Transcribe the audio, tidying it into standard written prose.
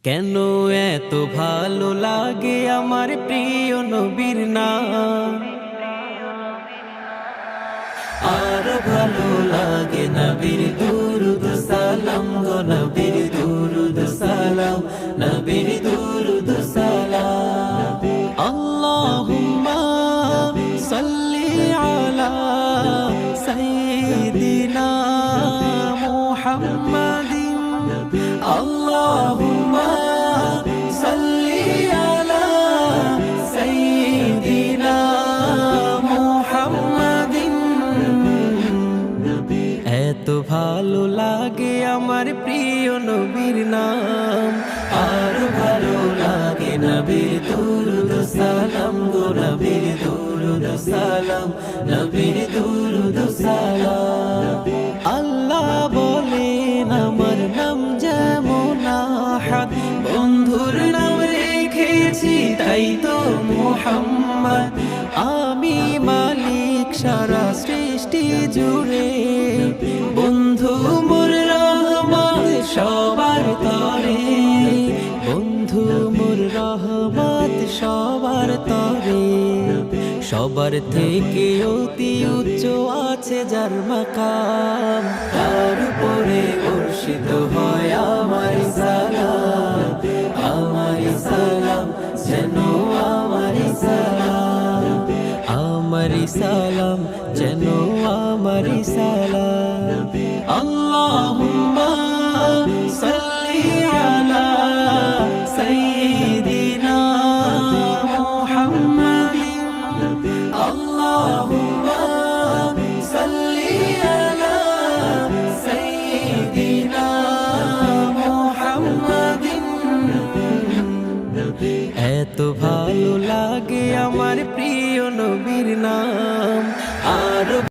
কেন এত ভালো লাগে আমার প্রিয় নবীর নাম, আর ভালো লাগে নবীর দুরুদ সালাম গো নবীর দুরুদ সালাম, নবীর দুরুদ সালাম। আল্লাহুম্মা সাল্লি আলা সাইয়্যিদিনা মুহাম্মাদিন, আল্লাহুম্মা সাল্লি আলা সাইয়্যিদিনা মুহাম্মাদিন। এত ভালো লাগে আমার প্রিয় নবীর নাম, আর ভালো লাগে নবীর দুরুদ সালাম গো নবীর দুরুদ সালাম, নবীর দুরুদ সালাম। আল্লাহ বলেন আমার নাম যেমন আহাদ, বন্ধুর নাম রেখেছি তাই তো মুহাম্মদ। আমি মালিক সারা সৃষ্টি জুড়ে, বন্ধু মোর রহমত সবার তরে, বন্ধু মোর রহমত সবার তরে। সবার থেকে অতি উচ্চ আছে যার মাকাম, তার উপরে বর্ষিত হয় আমার সালাম, আমার সালাম যেন আমার সালাম, আমার সালাম যেন আমার সালাম। আল্লাহুম্মা সাল্লি আলা সাইয়্যিদিনা মুহাম্মাদিন, আল্লাহুম্মা সাল্লি আলা সাইয়্যিদিনা মুহাম্মাদিন। এত ভালো লাগে আমার প্রিয় নবীর নাম, আর